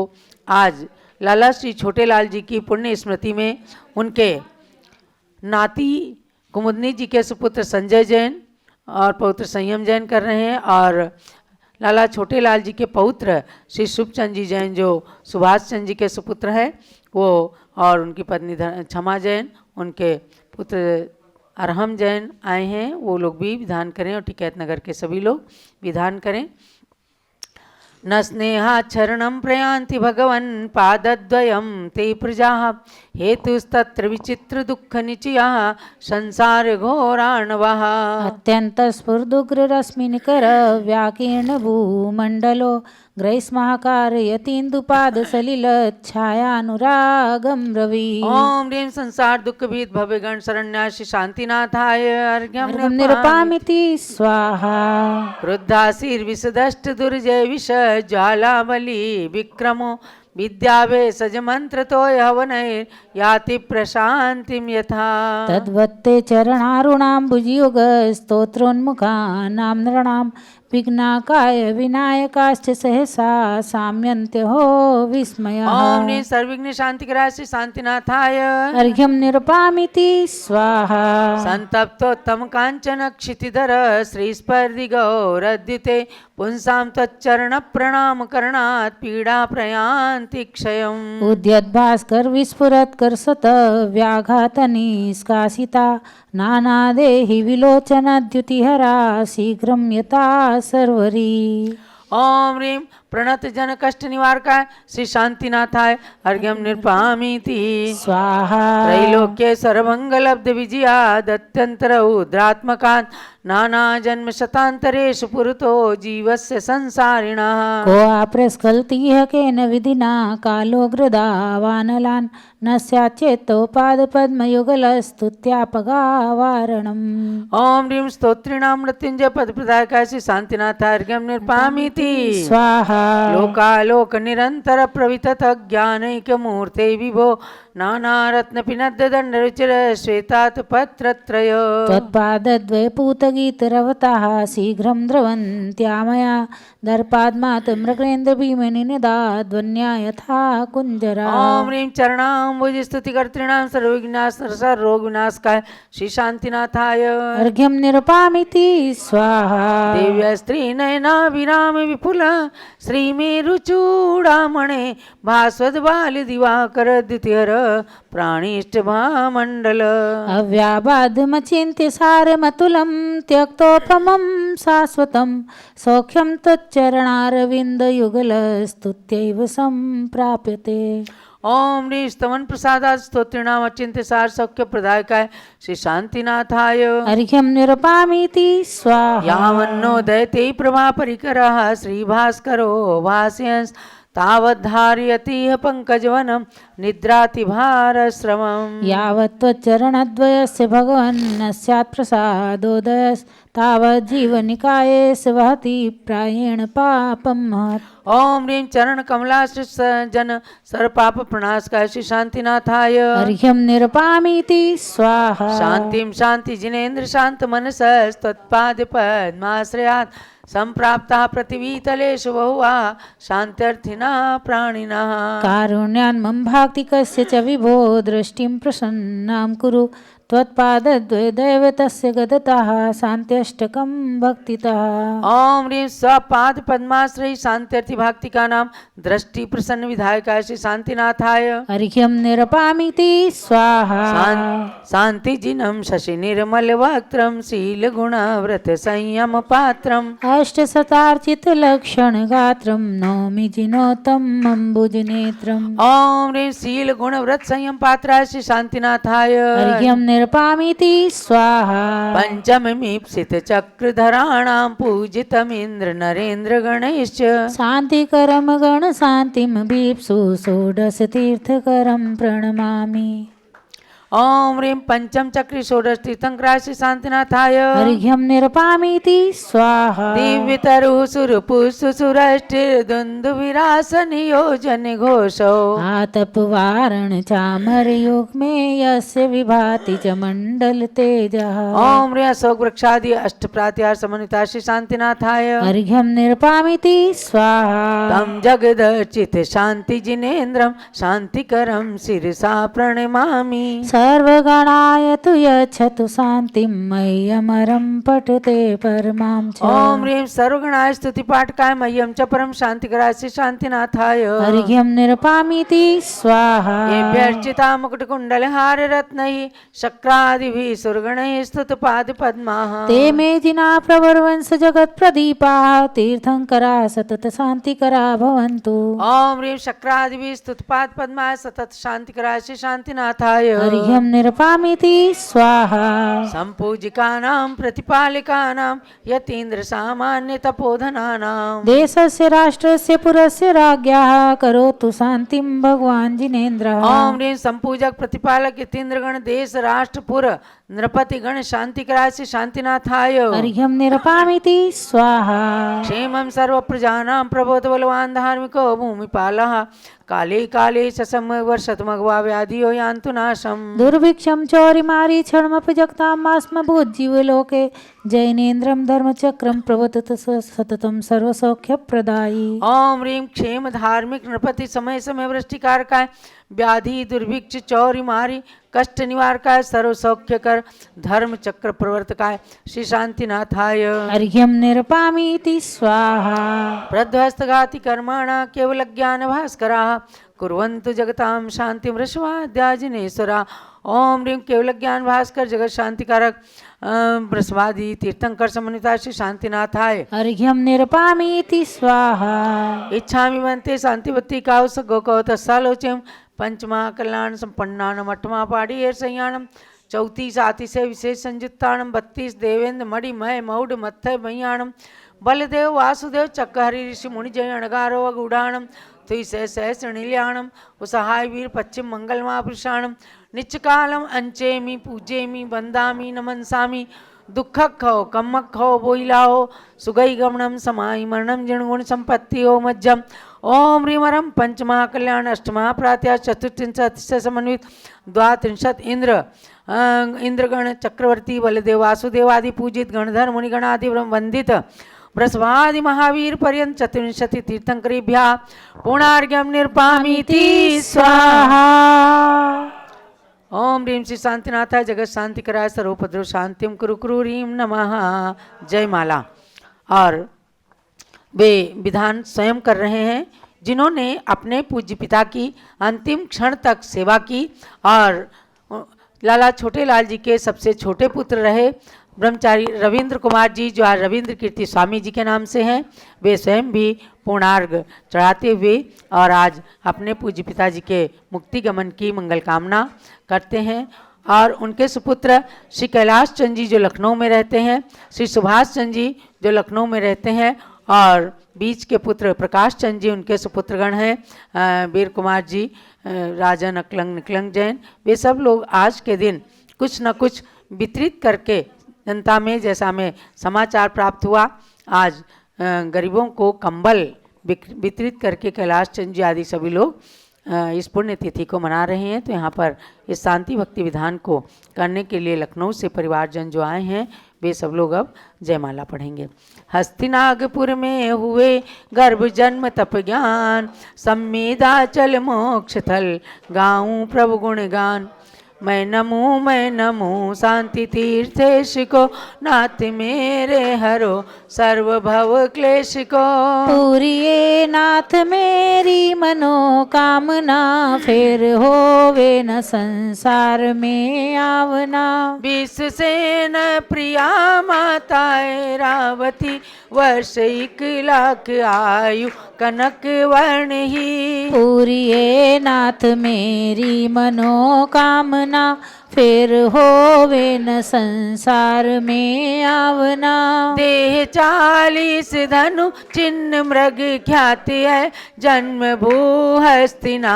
आज लाला श्री छोटेलाल जी की पुण्य स्मृति में उनके नाती कुमुदनी जी के सुपुत्र संजय जैन और पौत्र संयम जैन कर रहे हैं, और लाला छोटेलाल जी के पौत्र श्री शुभचंद जी जैन जो सुभाष चंद जी के सुपुत्र हैं वो, और उनकी पत्नी क्षमा जैन, उनके पुत्र अरहम जैन आए हैं, वो लोग भी विधान करें और टिकैत नगर के सभी लोग विधान करें। न स्नेहाचरणं प्रयान्ति भगवन् पादद्वयं ते प्रजाः हेतुस्तत्र विचित्र दुःख निचयाः संसार घोराणवः। अत्यंत स्फुर्दुग्ररश्मि निकर व्याकीर्ण भूमंडलो ग्रैस्माकार यतीन्दुपाद सलिल छायानुरागम रवि। ओम ह्रीं संसार दुख भीत भवगण शरण्यासि शांतिनाथाय अर्घ्यं निरपामिति स्वाहा। क्रुद्धासीर्विशदष्ट दुर्जय विष ज्वालाबली विक्रमो विद्याभेषज मंत्र तो हवनैर् याति प्रशांतिं यथा। तद्वत्ते चरणारुणाम्बुजयुग स्तोत्रोन्मुखानां नृणां विघ्नाकाय विनायकाश्च सहसा साम्यन्त्यहो विस्मयः। ओम ह्रीं सर्वविघ्न शांतिकराय श्री शांतिनाथाय अर्घ्यं निरपामिति स्वाहा। संतप्तोत्तम कांचन क्षितिधर श्रीस्पर्धि गौरद्युते पुंसां त्वच्चरण प्रणाम करणात् पीडा प्रयान्ति क्षयम्। उद्यद्भास्कर विस्फुरत्कर सत व्याघात निष्कासिता नानादेहि विलोचनद्युतिहरा शीघ्रं यथा सर्वरी। ओम ह्रीं प्रणत जन कष्ट निवारकाय श्री शांतिनाथाय अर्घ्यं निर्पामीति स्वाहा। त्रैलोक्ये सर्वमंगलब्ध विजयाद् अत्यंतर उद्रात्मकान् नाना जन्म शतांतरेषु पुरतो जीवस्य संसारिणः। को आप्रस्खलितः केन विधिना कालोग्रदावानलान् न स्याच्चेत्तोपादपद्मयुगलस्तुत्यापगावारणम्। ओम ह्रीं स्तोत्रिणां मृत्युंजय पद प्रदायकाय श्री शांतिनाथाय अर्घ्यं निर्पामीति स्वाहा। लोकालोक निरंतर प्रवितत ज्ञानैक मूर्ते विभो नाना रत्न पिनद्द दंड रुचिर श्वेतात पत्रत्रय। त्वत्पादद्वय पूतगीतरवताः शीघ्रं द्रवन्त्यामया दर्पाद्मात् मृगेन्द्र भीमनिनदाध्वन्या यथा कुञ्जरा। ओम ह्रीं चरणाम्बुज स्तुतिकर्तॄणां सर्वरोग विनाशकाय श्री शांतिनाथाय अर्घ्यं निरपामिति स्वाहा। दिव्य स्त्री नयना विराम विपुल श्रीमेरुचूड़ामणे भास्वत बाल दिवाकर द्वितीयर प्राणिष्ट भामंडल। अव्याबाधमचिन्त्य सारमतुलं त्यक्तोपमं शाश्वतं सौख्यं त्वच्चरणारविन्दयुगलस्तुत्यैव सम्प्राप्यते। ओम ह्रीं स्तवन प्रसादात् स्तोत्रिणाम् अचिन्त्य सार सौख्य प्रदायकाय श्री शांतिनाथाय अर्घ्यं निरपामीति स्वाहा। यावन्नो दयते प्रभा परिकरः श्रीभास्करो भास्यंस् तावद्धारयतिह पंकजवनं निद्रातिभारश्रमम्। यावत् त्वच्चरणद्वयस्य भगवन् न स्यात् प्रसादोदयस्तावज्जीवनिकाये स वहति प्रायेण पापं महत्। ओम ह्रीं चरण कमलाश्रित जन सर्व पाप प्रणाशकाय श्री शांतिनाथाय अर्घ्यं निरपामीति स्वाहा। शांतिं शांति जिनेन्द्र शांत मनसस्तत्पाद पद्माश्रयात् संप्राप्ता पृथ्वीतलेषु बहुवा शान्त्यर्थिना प्राणिनः। कारुण्यान्मं भाक्तिकस्य च विभो दृष्टिं प्रसन्नां कुरु त्वत्पादद्वय दैवतस्य गदतः शान्त्यष्टकं भक्तितः। ओम ह्रीं स्वपाद पद्माश्रय शांत्यर्थी भाक्तिका नाम दृष्टि प्रसन्न विधायकाय श्री शांतिनाथाय अर्घ्यं निरपामीति स्वाहा। शांति जिनम शशि निर्मल वक्त्रम शील गुण व्रत संयम पात्रम अष्टशतार्चित लक्षण गात्रं नौमि जिनोतम अम्बुज नेत्रम्। ओम ह्रीं शील गुण व्रत संयम पात्राय श्री शांतिनाथाय अर्घ्यं निरपामीति स्वाहा। पंचमीप्सित चक्रधराणां पूजितमिन्द्र नरेन्द्र गणैश्च शान्तिकरं गण शान्तिं बीप्सु षोडश तीर्थकरं प्रणमामि। ओम ह्रीं पंचम चक्री षोडश तीर्थंकराय श्री शांतिनाथाय अर्घ्यं निरपामीति स्वाहा। दिव्यतरु सुरपुष्सुरष्टिर्दुन्दुभिरास नियोजन घोषौ आतपवारण चामर योग में यस्य विभाति च मंडल तेजः। ओम ह्रीं अशोक वृक्षादि अष्ट प्रात्यार समन्विता श्री शांतिनाथाय अर्घ्यं निरपामीति स्वाहा। तम जगदर्चित शांति जिनेन्द्रम शांतिकरम शिरसा प्रणमामि। सर्वगणाय तु यच्छतु शान्तिं मह्यमरं पठते परमां च। ओम ह्रीं सर्वगणाय स्तुति पाठकाय मह्यम च परम शांतिकराय श्री शांतिनाथाय। अर्घ्यं निरपामीति स्वाहा। येभ्यर्चिता मुकुटकुण्डलहार रत्नैः शक्रादिभिः सुरगणैः स्तुतपादपद्माः। ते मे दिना प्रवरवंश जगत् प्रदीपाः तीर्थंकरा सतत शांतिकरा भवन्तु। ओम ह्रीं शक्रादिभिः स्तुतपादपद्माय सतत शांतिकराय श्री शांतिनाथाय। अर्घ्यं निरपामीति स्वाहा। सम्पूजिकानां प्रतिपालिकानां यतीन्द्र सामान्य तपोधनानां। देशस्य राष्ट्रस्य पुरस्य राज्ञः करोतु शान्तिं भगवान् जिनेन्द्रः। ओम ह्रीं संपूजक प्रतिपालक यतीन्द्रगण देश राष्ट्रपुर नृपतिगण शांतिकराय श्री शांतिनाथाय। अर्घ्यं निरपामीति स्वाहा। क्षेमं सर्वप्रजानां प्रबोध बलवान् धार्मिको भूमिपालः काले काले ससमवर्षतमग्वा व्याधियो यान्तु नाशम्। दुर्भिक्षं चौरिमारी क्षणमपि जगतामास्म भूज्जीवलोके जैनेन्द्रं धर्मचक्रं प्रवर्तत सततं सर्वसौख्यप्रदायी। ओम ह्रीं क्षेम धार्मिक नृपति समय समय वृष्टिकारकाय व्याधि दुर्भिक्ष चौरी मारी कष्ट निवारकाय सर्व सौख्यकर धर्म चक्र प्रवर्तकाय श्री शांतिनाथाय। अर्घ्यं निरपामीति स्वाहा। प्रध्वस्तघाति कर्माणा केवल ज्ञान भास्कराः कुर्वन्तु जगतां शांतिं वृषभाद्याजिनेश्वरा। ओम ह्रीं केवल ज्ञान भास्कर जगत शांतिकारक वृषभादि तीर्थंकर समन्विता श्री शांतिनाथाय। अर्घ्यं निरपामीति स्वाहा। इच्छामि वन्ते शांतिवती काउस गोकौ तस्सालोच्यं पंचमा कल्याण संपन्नानम अठमा पाड़ी संयाणम 34 अतिशय विशेष संयुक्ताणम 32 देवेंद्र मणि मय मौढ़ मत्थय मयाणम बलदेव वासुदेव चक्रहरि ऋषि मुनि जय अणगारो अगूढ़ाणम तुई सहस्र नील्याणम उसहाय वीर पश्चिम मंगल महापुरुषाणम नित्यकालम अंचेमी पूजेमी वंदामी नमनसामी दुखक हो कम्मक हो बोइला हो सुगई गमनम समाई मरणम जिणगुण संपत्ति हो मज्जम। ओम ह्रीमरम पंचमहा कल्याण अष्टमहा प्रात्या चतुर्थिंश अतिशय समन्वित द्वात्रिंशत इंद्रगण चक्रवर्ती बलदेव वासुदेव आदि पूजित गणधर मुनिगण आदि ब्रह्म वंदित बृहस्पति महावीर पर्यंत चतुर्विंशति तीर्थंकरेभ्यः पूर्णार्घ्यं निर्पामीति स्वाहा। ओम ह्रीं श्री शांतिनाथाय जगत शांतिकराय सर्वोपद्रव शांतिम कुरु कुरु ह्रीं नमः। जय माला। और वे विधान स्वयं कर रहे हैं जिन्होंने अपने पूज्य पिता की अंतिम क्षण तक सेवा की और लाला छोटे लाल जी के सबसे छोटे पुत्र रहे ब्रह्मचारी रविंद्र कुमार जी जो आज रविंद्र कीर्ति स्वामी जी के नाम से हैं, वे स्वयं भी पूर्णार्घ चढ़ाते हुए और आज अपने पूज्य पिताजी के मुक्ति गमन की मंगल कामना करते हैं। और उनके सुपुत्र श्री कैलाश चंद जी जो लखनऊ में रहते हैं, श्री सुभाष चंद जी जो लखनऊ में रहते हैं और बीच के पुत्र प्रकाश चंद जी उनके सुपुत्रगण हैं वीर कुमार जी राजन अकलंग निकलंग जैन। वे सब लोग आज के दिन कुछ न कुछ वितरित करके जनता में, जैसा हमें समाचार प्राप्त हुआ, आज गरीबों को कंबल वितरित करके कैलाश चंद जी आदि सभी लोग इस पुण्य तिथि को मना रहे हैं। तो यहाँ पर इस शांति भक्ति विधान को करने के लिए लखनऊ से परिवारजन जो आए हैं वे सब लोग अब जयमाला पढ़ेंगे। हस्तिनागपुर में हुए गर्भ जन्म तप ज्ञान सम्मेदाचल मोक्ष थल गाऊं प्रभु गुण गान। मैं नमूँ शांति तीर्थेश को नाथ मेरे हरो सर्वभव क्लेश को। पूरिये नाथ मेरी मनोकामना फिर होवे न संसार में आवना। विश्व से न प्रिया माताए रावती वर्ष 1 लाख आयु कनक वर्ण ही। पूरिये नाथ मेरी मनोकामना फिर होवे न संसार में आवना। देह 40 धनु चिन्ह मृग ख्याति है जन्म भू हस्तिना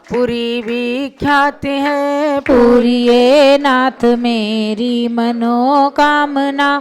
पुरी विख्यात है। पूरिये नाथ मेरी मनोकामना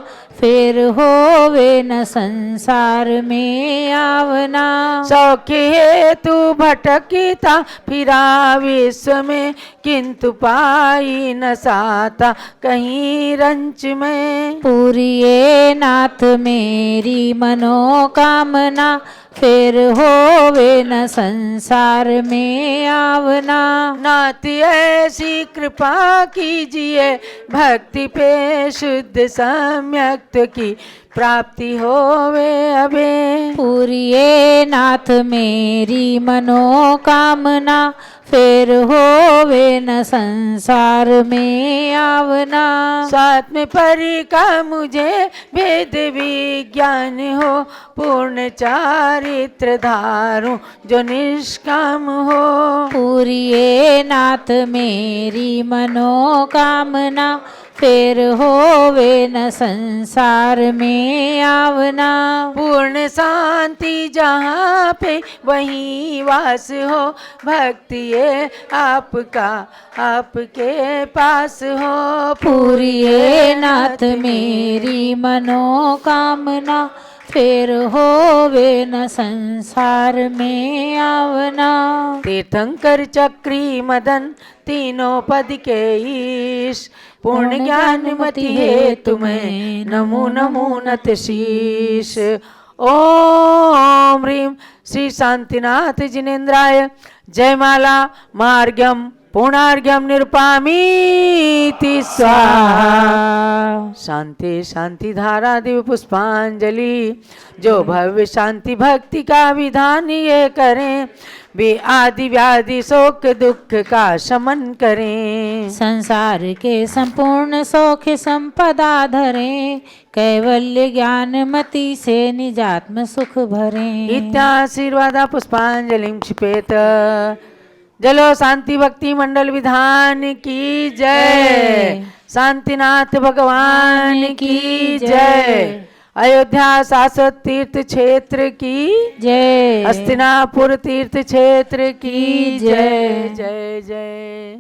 फिर होवे न संसार में आवना। सौख्य हेतु भटकता फिरा विश्व में किंतु पाई न न साता कहीं रंच में। पूरिए नाथ मेरी मनोकामना, फिर होवे न संसार में आवना। नाथ ऐसी कृपा कीजिए, भक्ति पे शुद्ध सम्यक्त की प्राप्ति होवे अबे। पूरिए नाथ मेरी मनोकामना, फिर होवे न संसार में आवना। साथ में परि का मुझे वेद विज्ञान हो, पूर्ण चारित्र धारूं जो निष्काम हो। पूरिए नाथ मेरी मनोकामना, फिर होवे न संसार में आवना। पूर्ण शांति जहाँ पे वहीं वास हो, भक्ति ये आपका आपके पास हो। पूरिए नाथ मेरी मनोकामना, फिर होवे न संसार में आवना। तीर्थंकर चक्री मदन तीनों पद के ईश, पूर्ण ज्ञान मति है तुम्हें नमो नमो नत शीश। ओम ह्रीम श्री शांतिनाथ जिनेन्द्राय जयमाला मार्ग्यम पूर्णार्घ्यम निरुपामीति स्वाहा। शांति शांति धारा दिव्य पुष्पांजलि, जो भव्य शांति भक्ति का विधान ये करें, वे आदि व्याधि शोक दुख का शमन करें। संसार के संपूर्ण सौख्य संपदा धरें, कैवल्य ज्ञान मति से निजात्म सुख भरें। इत्याशीर्वादा पुष्पांजलिं क्षिपेत। जलो शांति भक्ति मंडल विधान की जय। शांतिनाथ भगवान की जय। अयोध्या शाश्वत तीर्थ क्षेत्र की जय। हस्तिनापुर तीर्थ क्षेत्र की जय जय जय।